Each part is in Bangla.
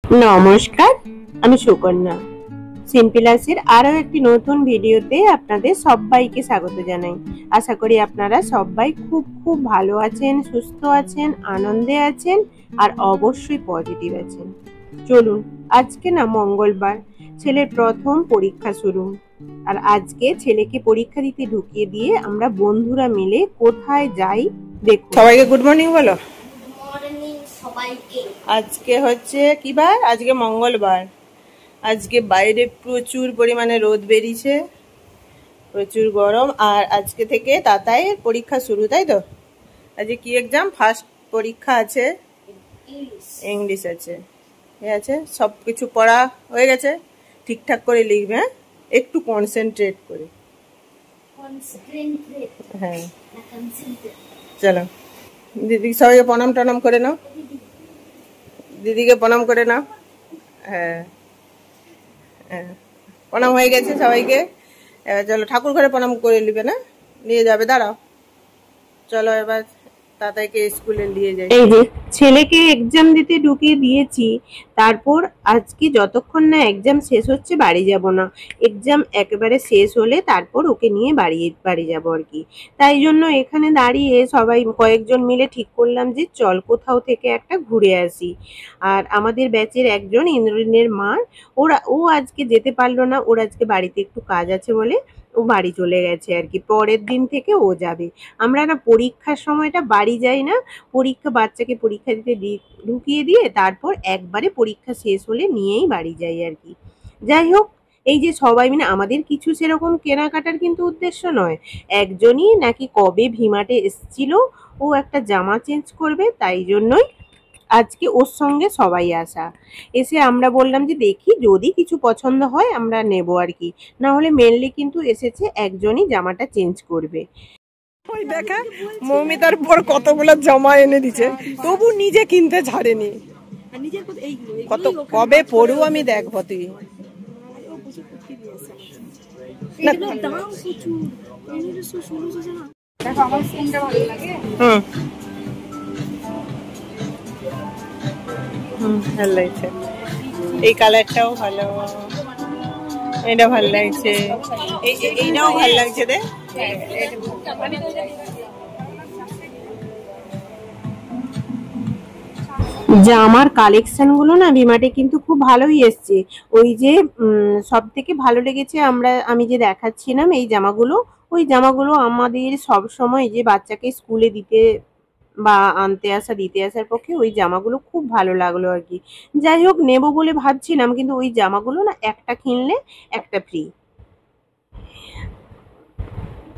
নমস্কার, আমি সুকন্যা। সিম্পলাসের আরো একটি নতুন ভিডিওতে আপনাদের সবাইকে স্বাগত জানাই। আশা করি আপনারা সবাই খুব খুব ভালো আছেন, সুস্থ আছেন, আনন্দে আছেন আর অবশ্যই পজিটিভ আছেন। চলুন, আজকে না মঙ্গলবার, ছেলের প্রথম পরীক্ষা শুরু। আর আজকে ছেলেকে পরীক্ষা দিতে ঢুকিয়ে দিয়ে আমরা বন্ধুরা মিলে কোথায় যাই দেখুন। সবাইকে গুড মর্নিং বলো। আজকে হচ্ছে কি বার? আজকে মঙ্গলবার। আজকে বাইরে প্রচুর পরিমাণে রোদ বেরিয়েছে, প্রচুর গরম। আর আজকে থেকে তাতাইয়ের পরীক্ষা শুরু, তাই তো? আজকে কি এক্সাম? ফার্স্ট পরীক্ষা আছে, ইংলিশ আছে, আছে। সব কিছু পড়া হয়ে গেছে, ঠিকঠাক করে লিখবে, হ্যাঁ? একটু কনসেন্ট্রেট করে। হ্যাঁ, চলো দিদি সবাইকে প্রণাম টনাম করে নাও, দিদিকে প্রণাম করে নাও। হ্যাঁ হ্যাঁ, প্রণাম হয়ে গেছে সবাইকে। এবার চলো ঠাকুর ঘরে প্রণাম করে নিবে, না নিয়ে যাবে, দাঁড়াও। চলো এবার তাতাইকে স্কুলে নিয়ে যাই। এই যে ছেলেকে এক্সাম দিতে ঢুকিয়ে দিয়েছি, তারপর আজকে যতক্ষণ না এক্সাম শেষ হচ্ছে বাড়ি যাব না। এক্সাম একেবারে শেষ হলে তারপর ওকে নিয়ে বাড়ি যাব আর কি। তাই জন্য এখানে দাঁড়িয়ে সবাই কয়েকজন মিলে ঠিক করলাম যে চল কোথাও থেকে একটা ঘুরে আসি। আর আমাদের ব্যাচের একজন ইন্দ্রনীলের মা, ও আজকে যেতে পারলো না, ওর আজকে বাড়িতে একটু কাজ আছে বলে ও বাড়ি চলে গেছে আর কি। পরের দিন থেকে ও যাবে। আমরা না পরীক্ষার সময়টা বাড়ি যাই না, বাচ্চাকে পরীক্ষা দিতে ঢুকিয়ে দিয়ে তারপর একবারে পরীক্ষা শেষ হলে নিয়েই বাড়ি যাই আর কি। যাই হোক, এই যে সবাই মিলে আমাদের কিছু সেরকম কেনাকাটার কিন্তু উদ্দেশ্য নয়। একজনই নাকি কবে ভিমার্টে এসেছিল, ও একটা জামা চেঞ্জ করবে, তাই জন্যই আজকে ওর সঙ্গে সবাই আসা। এসে আমরা বললাম যে দেখি যদি কিছু পছন্দ হয় আমরা নেব আর কি, না হলে মেনলি কিন্তু এসেছে একজনই জামাটা চেঞ্জ করবে। ওই দেখা মৌমিতার পর কতগুলো জামা এনে দিছে, তবু নিজে কিনতে ছাড়েনি। কত কবে পড়ু আমি দেখবো, তুই ভালো লাগছে, এই কালারটাও ভালো, এটা ভালো লাগছে, এইটাও ভালো লাগছে। রে জামার কালেকশন গুলো না ভিমার্টে কিন্তু খুব ভালোই এসছে। ওই যে সব থেকে ভালো লেগেছে আমি যে দেখাচ্ছিলাম এই জামাগুলো, ওই জামাগুলো আমাদের সব সময় যে বাচ্চাকে স্কুলে দিতে বা দিতে আসার পক্ষে ওই জামাগুলো খুব ভালো লাগলো আর কি। যাই হোক, নেব বলে ভাবছিলাম, কিন্তু ওই জামাগুলো না একটা কিনলে একটা ফ্রি,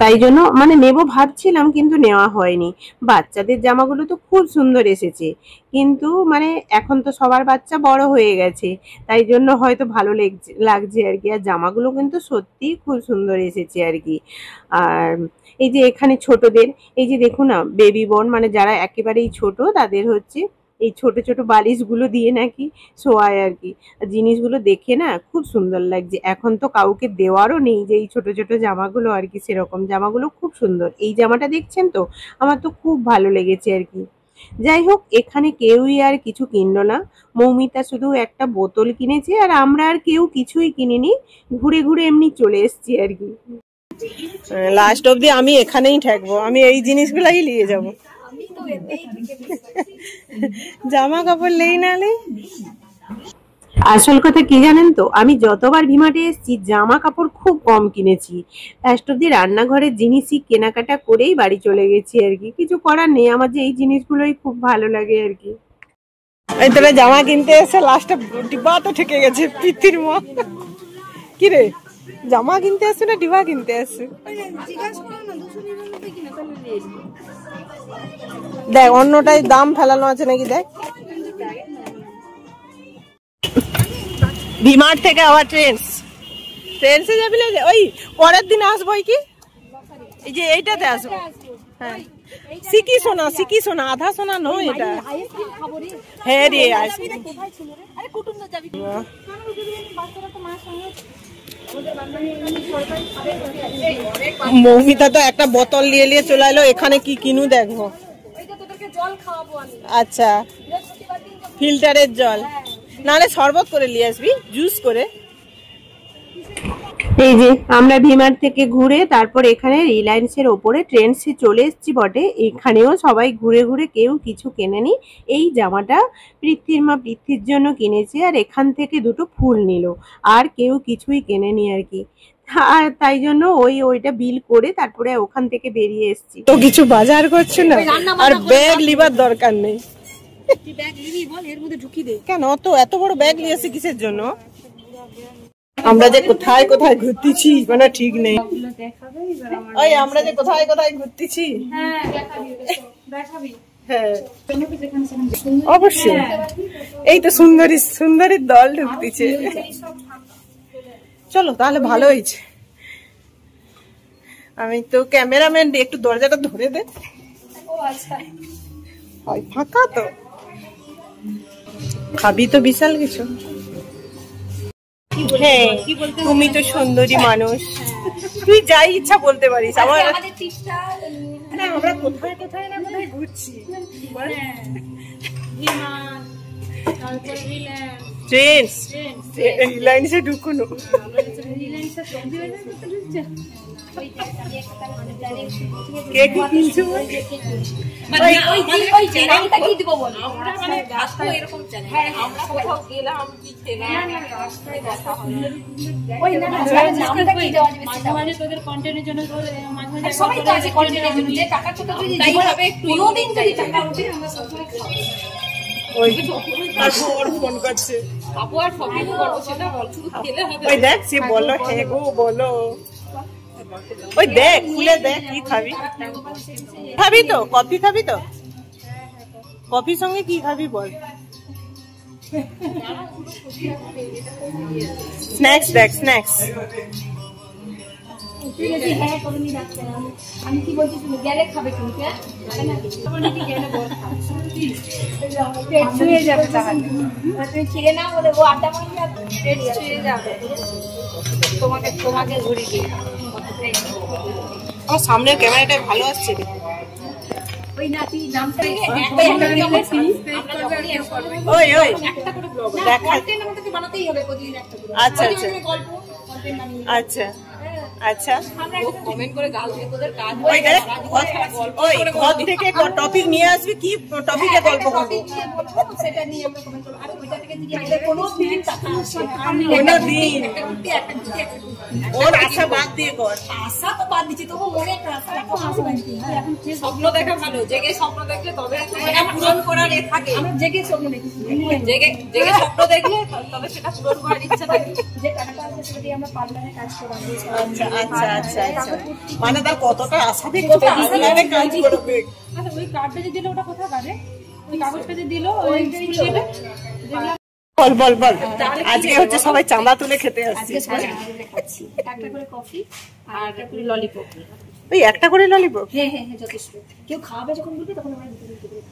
তাই জন্য মানে নেব ভাবছিলাম কিন্তু নেওয়া হয়নি। বাচ্চাদের জামাগুলো তো খুব সুন্দর এসেছে, কিন্তু মানে এখন তো সবার বাচ্চা বড় হয়ে গেছে, তাই জন্য হয়তো ভালো লাগছে আর কি। আর জামাগুলো কিন্তু সত্যিই খুব সুন্দর এসেছে আর কি। আর এই যে এখানে ছোটদের, এই যে দেখুন না বেবি বর্ন, মানে যারা একেবারেই ছোট তাদের হচ্ছে এই ছোট ছোট বালিশগুলো দিয়ে নাকি শোয়ায় আর কি। জিনিসগুলো দেখে না খুব সুন্দর লাগছে। এখন তো কাউকে দেওয়ারও নেই যে এই ছোট ছোট জামাগুলো আর কি, সেরকম জামাগুলো খুব সুন্দর। এই জামাটা দেখছেন তো, আমার তো খুব ভালো লেগেছে আর কি। যাই হোক, এখানে কেউই আর কিছু কিনলো না। মৌমিতা শুধু একটা বোতল কিনেছে, আর আমরা আর কেউ কিছুই কিনিনি, ঘুরে ঘুরে এমনি চলে এসেছি আর কি। লাস্ট অবধি আমি এখানেই থাকবো, আমি এই জিনিসগুলাই নিয়ে যাব। জামা কাপড় নেই না নেই। আসল কথা কি জানেন তো, আমি যতবার ভিমার্টে এসেছি জামা কাপড় খুব কম কিনেছি। লাস্ট অব্দি রান্নাঘরের জিনিসই কেনাকাটা করেই বাড়ি চলে গেছি আর কি। কিছু করার নেই, আমার যে এই জিনিসগুলোই খুব ভালো লাগে আর কি। এই তোরা জামা কিনতে এসে লাস্টে ডিব্বা তো ঠেকে গেছে পিতির মা। কি রে, জামা কিনতে আসছে না ডিবা কিনতে আসছে? দেখ অন্যটাই দাম ফেলানো আছে নাকি, দেখ। ভিমার্ট থেকে আবার ট্রেনসে যাবি না? ওই পরের দিন আসবো কি, এই যে এইটাতে আসবো। হ্যাঁ, সিকি সোনা আধা সোনা নয় এটা। হ্যাঁ রে, মৌমিতা তো একটা বোতল নিয়ে চলে এলো। এখানে কি কিনু দেখবো। আচ্ছা, ফিল্টারের জল। নাহলে শরবত করে নিয়ে আসবি, জুস করে। এই যে আমরা ভিমার থেকে ঘুরে তারপর এখানে রিলায়েন্সের ওপরে ট্রেন্ডসে চলে এসেছি বটে। এখানেও সবাই ঘুরে ঘুরে কেউ কিছু কেনেনি। এই জামাটা পৃথ্বীর মা পৃথ্বীর জন্য কিনেছে, আর এখান থেকে দুটো ফুল নিল, আর কেউ কিছুই কেনেনি আর কি। আর তাই জন্য ওইটা বিল করে তারপরে ওখান থেকে বেরিয়ে এসেছি। তো কিছু বাজার করছো না, আর ব্যাগ লিবার দরকার নেই। কেন তো এত বড় ব্যাগ নিয়েছে কিসের জন্য? আমরা যে কোথায় কোথায় ঘুরতেছি মানে ঠিক নেই। ওই আমরা যে কোথায় কোথায় ঘুরতেছি, হ্যাঁ অবশ্যই। এই তো সুন্দরীর দল ঢুকতেছে। চলো তাহলে ভালো হয়েছে। আমি তো ক্যামেরাম্যান, একটু দরজাটা ধরে দে। হয় ফাঁকা তো, খাবি তো বিশাল কিছু। হ্যাঁ তুমি তো সুন্দরী মানুষ, তুই যাই ইচ্ছা বলতে পারিস। আমার আমরা কোথায় কোথায় না কোথায় ঘুরছি। রিলায়েন্সে ঢুকুনো, কে কি কিনছো? ফোন করছে, দেখ সে বলো, হ্যাঁ গো বলো। ওই দেখ খুলে দেখ কি খাবি। খাবি তো কফি, খাবি তো কফির সঙ্গে কি খাবি বল। স্ন্যাক্স দেখ, স্ন্যাক্স। আমি কি বলছি গেলে খাবে কিন্তু ছুঁয়ে যাবে, তুমি খেয়ে না বলে ও আড্ডা মারলে পেট ছুঁয়ে যাবে। তোমাকে ঘুরিয়ে দিই। আমার সামনের ক্যামেরাটা ভালো আসছে। ওই নাতি নামটা ওই ওই বানাতেই হবে প্রতিদিন একটা করে। আচ্ছা আচ্ছা গল্প আচ্ছা আচ্ছা। কমেন্ট করে গাল দিয়ে তোদের কাজ ওই ঘর থেকে টপিক নিয়ে আসবি, কি টপিকে গল্প করবো সেটা নিয়ে আমরা কমেন্ট করব। আর ওইটা থেকে যদি আমাদের কোনো দিন টাকা আসে, ওর আশা বাদ দিয়ে কর। আশা তো বাদ দিচ্ছি, তবু মনে একটা আশা রাখো। এখন স্বপ্ন দেখা ভালো, জেগে স্বপ্ন দেখলে তবে সেটা পূরণ করার থাকে। আমরা জেগে স্বপ্ন দেখি, জেগে স্বপ্ন দেখলে তবে সেটা পূরণ করার ইচ্ছা থাকে। যে টাকাটা আছে সেটা দিয়ে আমরা পার্লারে কাজ করাবো। আচ্ছা আচ্ছা আচ্ছা আচ্ছা, মানে তার কতটা আশা দেখছো পার্লারে কাজ করবে। আচ্ছা ওই কার্ডটা যে দিল ওটা কোথায় পাবে? ওই কাগজটা যে দিল ওই স্কুলে বল বল বল। আজকে হচ্ছে সবাই চাঁদা তুলে খেতে আসছে। একটা করে কফি আর একটা করে ললিপপ। ওই একটা করে ললিপপ? হ্যাঁ হ্যাঁ হ্যাঁ যথেষ্ট। কেউ খাওয়াবে যখন বলবে তখন আমরা দিতে দিতে দেব।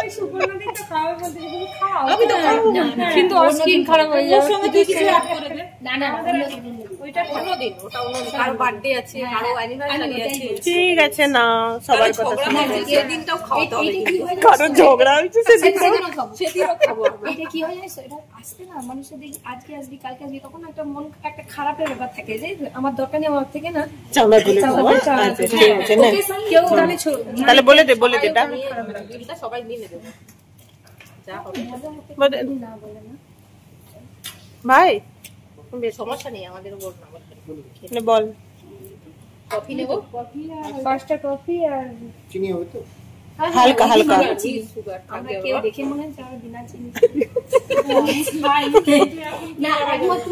ওই সুপর্ণাদি তো খাওয়াবে বলতে তুমি খাও। আমি তো খাবো না, কিন্তু ওর স্কিন খারাপ হয়ে যাবে। ওর সঙ্গে তুই কিছু অ্যাড করে দে। না না ওইটা অন্য দিন, ওটা অন্য দিন। কারো বার্থডে আছে, কারো অ্যানিভার্সারি আছে। ঠিক আছে না, সবার কথা শুনে সেই দিনটাও খাওয়াতে হবে। কারো ঝগড়া হচ্ছে সেদিনও খাবো। এটা কি হয় জানিস, এটা আসতে না মানুষের দেখি আজকে আসবি কালকে আসবি, তখন একটা মন একটা খারাপের ব্যাপার থাকে যে আমার দরকার নেই, আমার থেকে না চাঁদা তুলে খাবো। আচ্ছা ঠিক আছে না, কেউ তাহলে বলে দে এটা সবাই মিলে দেবো যা হবে। না বলে না ভাই, সমস্যা নেই আমাদের বল না বল। কফি নেব, কফি আর 5টা কফি আর চিনি হবে তো হালকা হালকা। আমরা কেউ দেখে মনে হচ্ছে আমরা বিনা চিনি না, একমাত্র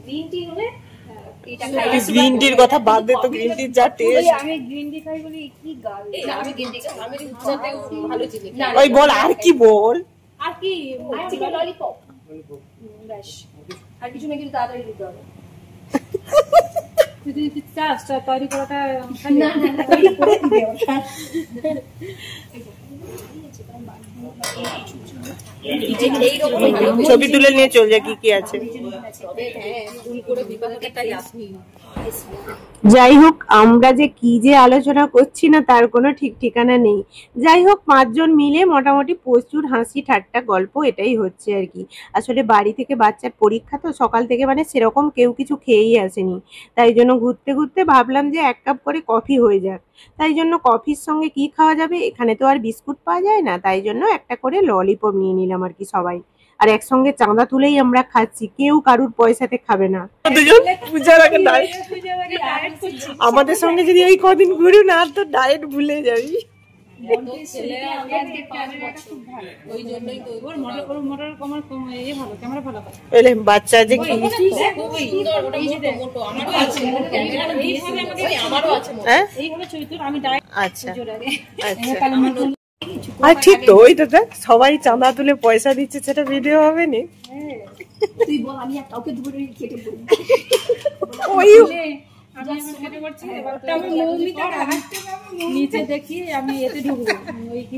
গ্রিন টি হলে গ্রিন টির কথা বাদ দে তো, গ্রিন টির যা টেস্ট। আমি গ্রিন টি খাই বলি কি গাল। আমি গ্রিন টি খাই, আমি উচ্চতেও ভালো চিনি। ওই বল আর কি বল, আর কি চিকেন ললিপপ ব্যাস, আর কিছু না কিছু তাড়াতাড়ি দিতে হবে। যদি চাস তৈরি করাটা না না তৈরি করে দিও। ছবি তুলে নিয়ে চল যা কি কি আছে। যাই হোক, আমরা যে কি যে আলোচনা করছি না তার কোনো ঠিক ঠিকানা নেই। যাই হোক, 5 জন মিলে মোটামুটি প্রচুর হাসি ঠাট্টা গল্প এটাই হচ্ছে আর কি। আসলে বাড়ি থেকে বাচ্চার পরীক্ষা তো সকাল থেকে মানে সেরকম কেউ কিছু খেয়েই আসেনি, তাই জন্য ঘুরতে ঘুরতে ভাবলাম যে 1 কাপ করে কফি হয়ে যাক। তাই জন্য কফির সঙ্গে কি খাওয়া যাবে, এখানে তো আর বিস্কুট পাওয়া যায় না, তাই জন্য একটা করে ললিপপ নিয়ে নিলাম আর কি সবাই। আর একসঙ্গে চাঁদা তুলেই আমরা খাচ্ছি, কেউ কারুর পয়সাতে খাবে না। দুজন পূজার আগে ডায়েট, আমাদের সঙ্গে যদি এই কদিন ঘুরি না তো ডায়েট ভুলে যাবি। বাচ্চা যে কি আচ্ছা আর ঠিক তো ওই তো দেখ সবাই চাঁদা তুলে পয়সা দিচ্ছে, সেটা ভিডিও হবে নি।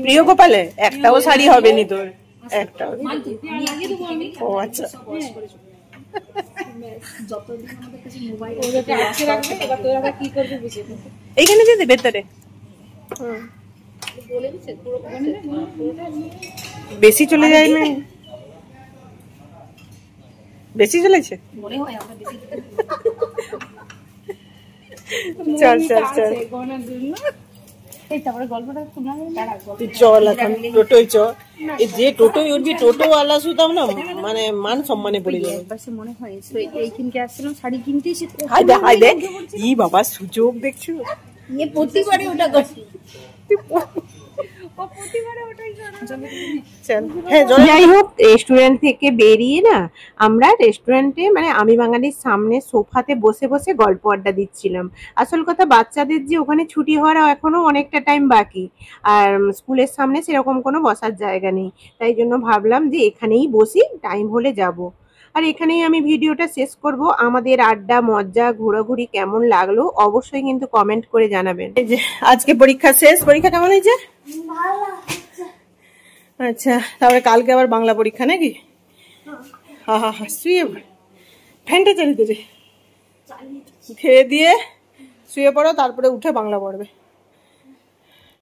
প্রিয় গোপালে একটাও শাড়ি হবে নি তোর, একটাও। ও আচ্ছা, এইখানে যদি ভেতরে বেশি চলে যায় না, বেশি চলেছে। চল চল চল চল এখন টোটোয় চ। যে টোটোয় উঠবি টোটোওয়ালা শুধাম না মানে মান সম্মানে পড়ে যাবে। মনে হয় এইখানকে আসছিলাম শাড়ি কিনতে, হাই দেখ হাই দেখ, ই বাবা সুযোগ দেখছো, প্রতিবারে ওটা করছি। যাই হোক, রেস্টুরেন্ট থেকে বেরিয়ে না আমরা রেস্টুরেন্টে মানে আমি বাঙালির সামনে সোফাতে বসে বসে গল্প আড্ডা দিচ্ছিলাম। আসল কথা বাচ্চাদের যে ওখানে ছুটি হওয়ার এখনো অনেকটা টাইম বাকি, আর স্কুলের সামনে সেরকম কোনো বসার জায়গা নেই, তাই জন্য ভাবলাম যে এখানেই বসি, টাইম হলে যাব। আর এখানেই আমি ভিডিওটা শেষ করব। আমাদের আড্ডা মজা ঘোরাঘুরি কেমন লাগলো অবশ্যই কিন্তু কমেন্ট করে জানাবেন। এই যে আজকে পরীক্ষা শেষ, পরীক্ষা কেমন হয়েছে? আচ্ছা, তারপরে কালকে আবার বাংলা পরীক্ষা নাকি? হা হা হা, শুয়ে ফ্যানটা চালিয়ে দে, খেয়ে দিয়ে শুয়ে পড়ো, তারপরে উঠে বাংলা পড়বে।